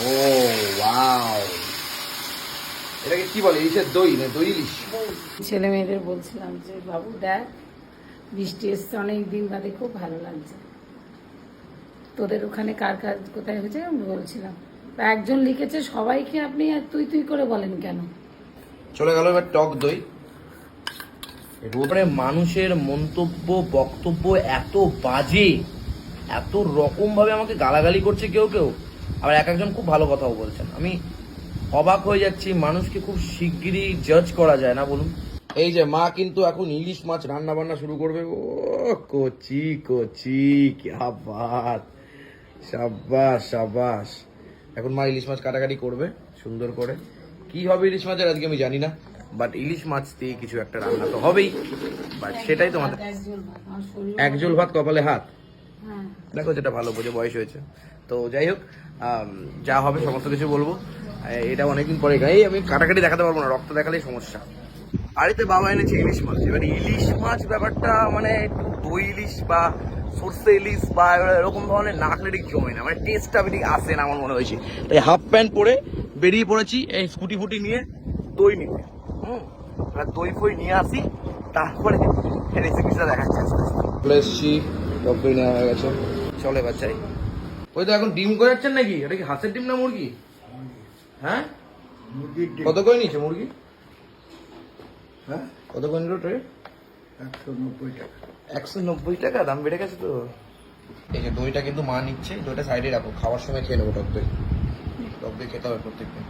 ও wow, এটাকে কি বলে? ইলিশের দই না দই ইলিশ? ছেলে মেয়েদের বলছিলাম যে বাবু দেখ বৃষ্টি এসছে অনেকদিন বাদে, খুব ভালো লাগছে। তোদের ওখানে কার কার কোথায় হয়েছে আমি বলছিলাম। একজন লিখেছে সবাইকে আপনি আর তুই তুই করে বলেন কেন। চলে গেল এবার টক দই। এরপরে মানুষের মন্তব্য বক্তব্য এত বাজে, এত রকম ভাবে আমাকে গালাগালি করছে কেউ কেউ, আবার এক একজন খুব ভালো কথাও বলছেন। আমি অবাক হয়ে যাচ্ছি, মানুষকে খুব শিগগিরই জাজ করা যায় না বলুন? এই যে মা কিন্তু এখন ইলিশ মাছ রান্না বান্না শুরু করবে। ও কচি কচি, क्या बात, সাবাস সাবাস। এখন মা ইলিশ মাছ কাটাকাটি করবে সুন্দর করে। কি হবে ইলিশ মাছের আজকে আমি জানি না, বাট ইলিশ মাছ দিয়ে কিছু একটা রান্না তো হবেই। বাট সেটাই তোমাদের এক ঝোল ভাত কপালে হাত। দেখো যেটা ভালো বোঝে, বয়স হয়েছে তো। যাই হোক, যা হবে সমস্ত কিছু বলবো। এটা অনেকদিন পরে গাই, আমি কাটাকাটি দেখাতে পারবো না, রক্ত দেখালেই সমস্যা। আরেতে বাবা এনেছে ইলিশ মাছ। এবার ইলিশ মাছ ব্যাপারটা মানে একটু দই ইলিশ বা সর্ষে ইলিশ বা এরকম ধরনের না খেলে ঠিক জমে না, মানে টেস্টটা ঠিক আসে না আমার মনে হয়েছে। তাই হাফ প্যান্ট পরে বেরিয়ে পড়েছি এই স্কুটি ফুটি নিয়ে দই নিতে। এবার দই ফই নিয়ে আসি, তারপরে রেসিপিটা দেখাচ্ছি। চলে এসছি, টক দই নেওয়া হয়ে গেছে। চলে বাচ্চাই। ওই তো এখন ডিম করে যাচ্ছেন নাকি? এটা কি হাঁসের ডিম না মুরগি? হ্যাঁ, কত করে নিচ্ছে মুরগি? হ্যাঁ, কত করে নিল ট্রে? 190 টাকা। 190 টাকা দাম বেড়ে গেছে তো। এই যে দইটা কিন্তু মা নিচ্ছে, দইটা সাইডে রাখো, খাওয়ার সময় খেয়ে নেবো টক দই। টক দই খেতে হবে প্রত্যেকদিন।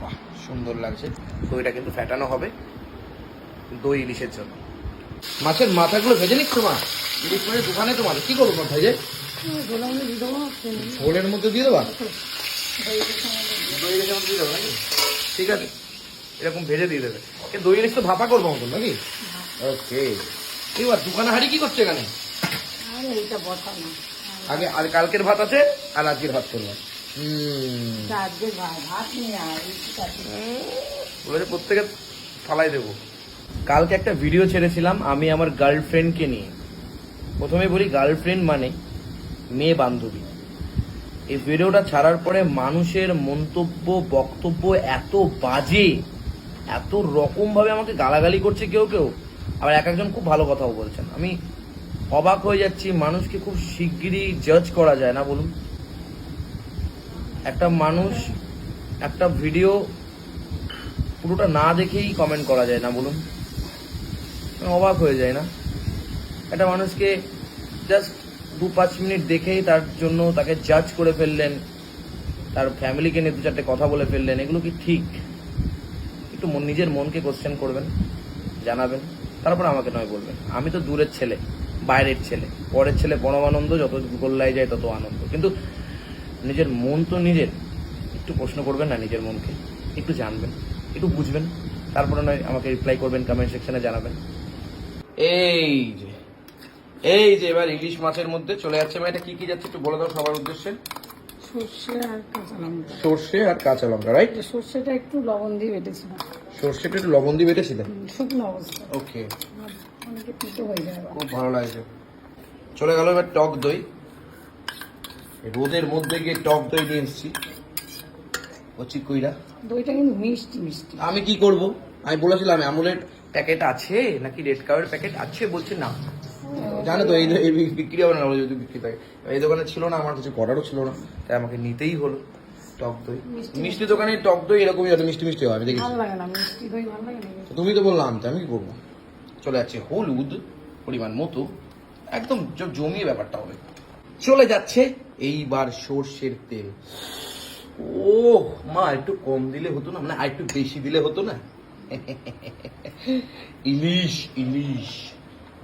বাহ, সুন্দর লাগছে। দইটা কিন্তু ফ্যাটানো হবে দই ইলিশের জন্য। মাছের মাথাগুলো ভেজে নিচ্ছ মা? ইলিশ মাছের দোকানে তো মাছ কি করবো মা ভেজে? ঝোলের মধ্যে দিয়ে দেবা? দই ইলিশের মধ্যে দিয়ে দেবো নাকি? ঠিক আছে, এরকম ভেজে দিয়ে দেবে। দই ইলিশ তো ভাপা করবো মতো নাকি? ওকে। এবার দোকানে হাঁড়ি কি করছে এখানে? আগে আর কালকের ভাত আছে আর আজকের ভাত করবো। প্রত্যেকে ফালাই দেবো। কালকে একটা ভিডিও ছেড়েছিলাম আমি আমার গার্লফ্রেন্ডকে নিয়ে। প্রথমে বলি, গার্লফ্রেন্ড মানে মেয়ে বান্ধবী। এই ভিডিওটা ছাড়ার পরে মানুষের মন্তব্য বক্তব্য এত বাজে, এত রকম ভাবে আমাকে গালাগালি করছে কেউ কেউ, আবার এক একজন খুব ভালো কথাও বলছেন। আমি অবাক হয়ে যাচ্ছি, মানুষকে খুব শিগগিরই জাজ করা যায় না বলুন? একটা মানুষ একটা ভিডিও পুরোটা না দেখেই কমেন্ট করা যায় না বলুন? অবাক হয়ে যায় না? একটা মানুষকে জাস্ট 2-5 মিনিট দেখেই তার জন্য তাকে জাজ করে ফেললেন, তার ফ্যামিলিকে নিয়ে 2-4টে কথা বলে ফেললেন। এগুলো কি ঠিক? একটু নিজের মনকে কোশ্চেন করবেন, জানাবেন, তারপর আমাকে নয় বলবেন। আমি তো দূরের ছেলে, বাইরের ছেলে, পরের ছেলে পরমানন্দ, যত গোল্লায় যায় তত আনন্দ। কিন্তু নিজের মন তো নিজের। একটু প্রশ্ন করবেন না নিজের মনকে? একটু জানবেন, একটু বুঝবেন, তারপরে নয় আমাকে রিপ্লাই করবেন, কমেন্ট সেকশনে জানাবেন। এই যে এবার ইলিশ মাছের মধ্যে চলে যাচ্ছে। এটা কি কি যাচ্ছে একটু বলে দাও সবার উদ্দেশ্যে। সর্ষে আর কাঁচা লঙ্কা। সর্ষে আর কাঁচা লঙ্কা, রাইট? সর্ষেটা একটু লবণ দিয়ে বেটেছিলাম। সর্ষেটা একটু লবণ দিয়ে বেটেছিলেন? শুকনো অবস্থা। ওকে, অনেকে তিতো হয়ে যায়। খুব ভালো লাগছে। চলে গেল এবার টক দই। রোদের মধ্যে গিয়ে টক দই নিয়ে এসেছি। কচি কইরা দইটা কিন্তু মিষ্টি মিষ্টি। আমি কি করব? আমি বলেছিলাম আমুলের প্যাকেট আছে নাকি রেড কালারের প্যাকেট আছে, বলছে না। জানো তো এই বিক্রি হবে না যদি বিক্রি থাকে। এই দোকানে ছিল না, আমার কিছু করারও ছিল না, তাই আমাকে নিতেই হলো টক দই। মিষ্টি দোকানে টক দই এরকমই যত মিষ্টি মিষ্টি হয় আমি দেখেছি। ভালো লাগে না মিষ্টি দই, ভালো লাগে না। তুমি তো বললাম তো, আমি কি করবো? চলে যাচ্ছে হলুদ পরিমাণ মতো, একদম জমিয়ে ব্যাপারটা হবে। চলে যাচ্ছে এইবার সর্ষের তেল। ও মা, একটু কম দিলে হতো না? মানে আর একটু বেশি দিলে হতো না? ইলিশ ইলিশ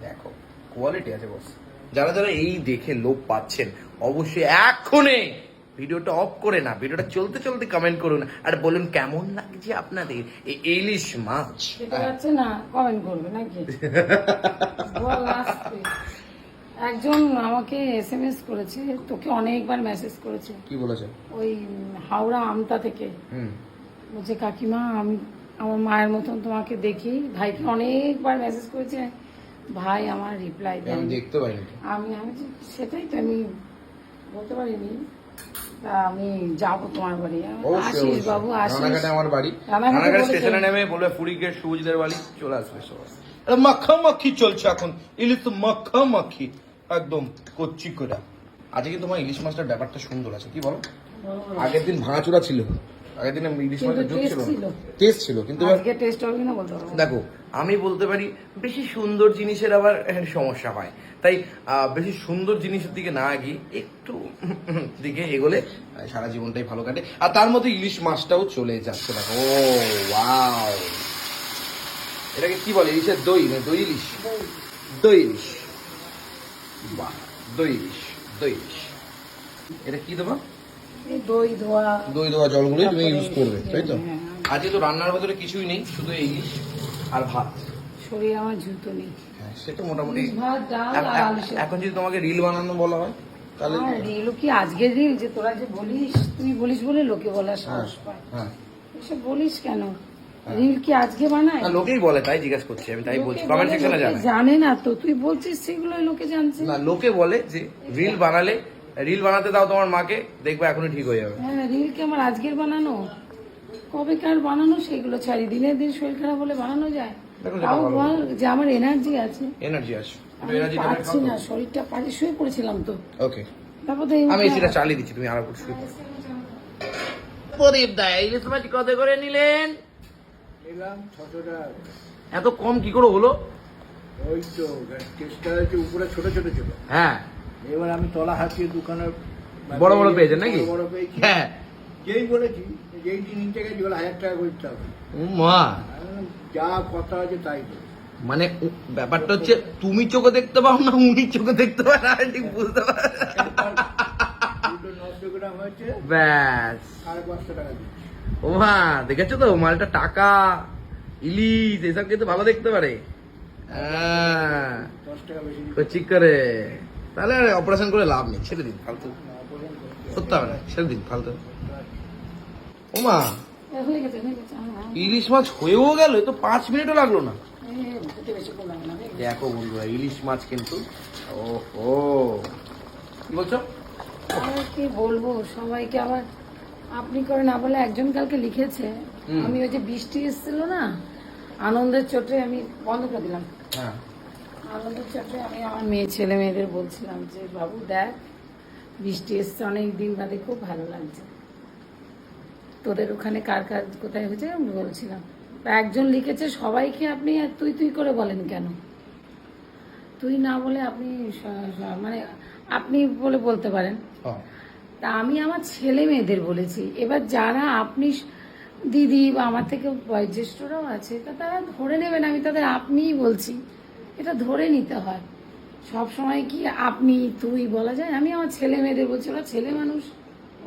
দেখো, কোয়ালিটি আছে বস। যারা যারা এই দেখে লোভ পাচ্ছেন, অবশ্যই এখনই ভিডিওটা অফ করে না, ভিডিওটা চলতে চলতে কমেন্ট করুন আর বলুন কেমন লাগছে আপনাদের এই ইলিশ মাছ। সেটা হচ্ছে না, কমেন্ট করবে নাকি? একজন আমাকে SMS করেছে, তোকে অনেকবার মেসেজ করেছে। কি বলেছে? ওই হাওড়া আমতা থেকে। বলছে কাকিমা আমি আমার মায়ের মতন তোমাকে দেখি। ভাইকে অনেকবার মেসেজ করেছে, ভাই আমার রিপ্লাই দেয়। আমি দেখতে পাইনি। আমি সেটাই তো আমি বলতে পারিনি। তা আমি যাবো তোমার বাড়ি। অবশ্যই আসিস বাবু, আসিস। রানাঘাটে আমার বাড়ি, রানাঘাটে রানাঘাট বলেছে। স্টেশনে নেমে বলবে ফুরি গেট সবুজদের বাড়ি, চলে আসবে সবাই। মাখামাখি চলছে এখন, ইলিশ তো মাখামাখি একদম কচ্ছি করে। আজকে কিন্তু তোমার ইলিশ মাছটার ব্যাপারটা সুন্দর আছে, কি বলো? আগের দিন ভাঙাচোরা ছিল, আগের দিন ইলিশ মাছটা কিন্তু জোর taste ছিল, ছিল। টেস্ট ছিল, কিন্তু এবার আজকে টেস্ট হবে কিনা বলতে পারবো না। দেখো আমি বলতে পারি বেশি সুন্দর জিনিসের আবার সমস্যা হয়, তাই বেশি সুন্দর জিনিসের দিকে না গিয়ে একটু দিকে এগোলে সারা জীবনটাই ভালো কাটে। আর তার মধ্যে ইলিশ মাছটাও চলে যাচ্ছে। দেখো ও ওয়াও, এটাকে কি বলে? ইলিশের দই না, দই ইলিশ, দই ইলিশ, বাহ, দই ইলিশ, দই ইলিশ। এটা কি দেবো? এই দই ধোয়া, দই দেওয়া জলগুলোই তুমি তারপরে ইউজ করবে, তাই তো? হ্যাঁ। আজকে তো রান্নার ভেতরে কিছুই নেই, শুধু ইলিশ আর ভাত। শরীরে আমার জুতো নেই। হ্যাঁ, সে তো মোটামুটি। ভাত, ডাল আর আলু সেদ্ধ। এখন যদি তোমাকে রিল বানানো বলা হয় তাহলে আর রিলও কি আজকের রিল যে তোরা যে বলিস, তুই বলিস বলে লোকে বলার সাহস পায়। হ্যাঁ, এসব বলিস কেন? রিল কি আজকে বানায়? না লোকেই বলে, তাই জিজ্ঞেস করছি আমি, তাই বলছি। লোকে কমেন্ট বলে, সেকশনে লোকে জানাই। জানে না তো, তুই বলছিস সেগুলোই লোকে জানছে। না লোকে বলে যে রিল বানালে, রিল বানাতে দাও তোমার মাকে, দেখবে এখনই ঠিক হয়ে যাবে। হ্যাঁ, রিল কি আমার আজকের বানানো? কবে কার বানানো? সেগুলো ছাড়ি, দিনের দিন শরীর খারাপ হলে বানানো যায়? দেখো, তাও ভালো। বল যে আমার এনার্জি আছে। এনার্জি আছে, আমি এনার্জি পাচ্ছি না, শরীরটা পারে, শুয়ে পড়েছিলাম তো। ওকে, তারপর তো এই আমি উঠে সেটা চালিয়ে দিচ্ছি, তুমি আরো একটু শুয়ে পড়ো। প্রদীপ দা, ইলিশ মাছ কত করে নিলেন? নিলাম 600 টাকা। এত কম কি করে হলো? ওই তো চেষ্টা হচ্ছে, উপরে ছোট ছোট ছিল, হ্যাঁ, এবার আমি তলা হাতিয়ে দোকানের বড় বড় পেয়েছেন নাকি? বড় বড় পেয়েছি। হ্যাঁ, যেই বলেছি, যেই দিন নিতে গেছি বলে 1000 টাকা করতে হবে। মা আমি বললাম, যা কথা আছে তাই তো। মানে ব্যাপারটা হচ্ছে তুমি চোখে দেখতে পাও না, উনি চোখে দেখতে পায় না, ঠিক বুঝতে পার। দুটো 900 গ্রাম হয়েছে, ব্যাস, 550 টাকা দিচ্ছি। ও মা দেখেছো তো, মালটা টাকা, ইলিশ এসব কিন্তু ভালো দেখতে পারে। 10 টাকা বেশি দিচ্ছি। ঠিক করে, তাহলে অপারেশন করে লাভ নেই, ছেড়ে দিন ফালতু, সত্যি হবে না, ছেড়ে দিন ফালতু। ও মা, হয়ে গেছে, হয়ে গেছে। ইলিশ মাছ হয়েও গেল, এ তো 5 মিনিটও লাগলো না। খেতে বেশি করলাম না। দেখো বন্ধুরা, ইলিশ মাছ কিন্তু, ওহো, কি বলছো? আর কি বলবো, সবাইকে আবার আপনি করে না বলে একজন কালকে লিখেছে, আমি ওই যে বৃষ্টি এসেছিল না, আনন্দের চোটে আমি বন্ধ করে দিলাম। হ্যাঁ, আনন্দের চোটে আমি আমার ছেলে মেয়েদের বলছিলাম যে বাবু দেখ, বৃষ্টি এসছে অনেক দিন বাদে, খুব ভালো লাগছে। তোদের ওখানে কার কাজ কোথায় হয়েছে আমি বলছিলাম। তা একজন লিখেছে, সবাইকে আপনি আর তুই তুই করে বলেন কেন? তুই না বলে আপনি মানে আপনি বলে বলতে পারেন। হ্যাঁ। তা আমি আমার ছেলে মেয়েদের বলেছি। এবার যারা আপনি দিদি বা আমার থেকে বয়োজ্যেষ্ঠরাও আছে, তা তারা ধরে নেবেন আমি তাদের আপনিই বলছি, এটা ধরে নিতে হয়। সব সময় কি আপনি তুই বলা যায়? আমি আমার ছেলে মেয়েদের বলছি, ওরা ছেলে মানুষ,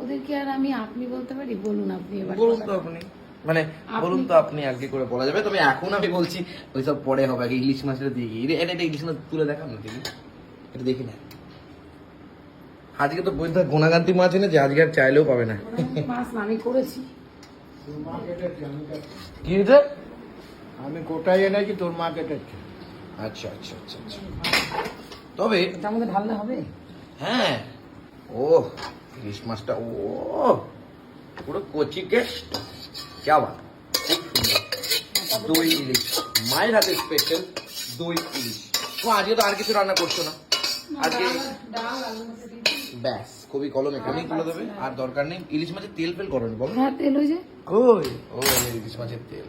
ওদেরকে আর আমি আপনি বলতে পারি? বলুন আপনি এবার। বলুন তো আপনি, মানে বলুন তো আপনি আগে করে বলা যাবে, তবে এখন আমি বলছি ওইসব পরে হবে, আগে ইলিশ মাছটা দিয়ে গিয়ে এটা ইলিশ মাছ তুলে দেখান না, দেখি এটা দেখি না। আজকে তো বইটা গোনাগান্তি মাছ এনে যে আজকে আর চাইলেও পাবে না। মাছ না, আমি করেছি। তোর মা কেটেছে, কি হয়েছে? আমি গোটাই এনেছি, তোর মা কেটেছে। আচ্ছা আচ্ছা আচ্ছা আচ্ছা, তবে এটার মধ্যে ঢাললে হবে? হ্যাঁ, ও ইলিশ মাছটা ও পুরো কচি কেশ, যা বাত, খুব সুন্দর। দই ইলিশ, মায়ের হাতে স্পেশাল দই ইলিশ। তো আজকে তো আর কিছু রান্না করছো না আজকে? ডাল আলু মধ্যে দিয়ে দিই। ব্যাস, খুবই কলম এখানেই তুলে দেবে, আর দরকার নেই। ইলিশ মাছের তেল ফেল করো বলো। হ্যাঁ, তেল ওই যে কই ও ইলিশ মাছের তেল।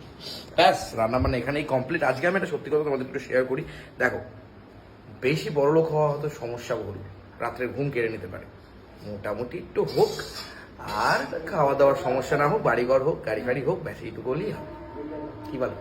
ব্যাস, রান্না বান্না এখানেই কমপ্লিট। আজকে আমি একটা সত্যি কথা তোমাদের একটু শেয়ার করি। দেখো, বেশি বড় লোক হওয়া হয়তো সমস্যা বহুল, রাত্রে ঘুম কেড়ে নিতে পারে, মোটামুটি একটু হোক, আর খাওয়া দাওয়ার সমস্যা না হোক, বাড়িঘর হোক, গাড়ি ফাড়ি হোক, ব্যাস এইটুকু হলেই হবে। কি বলো?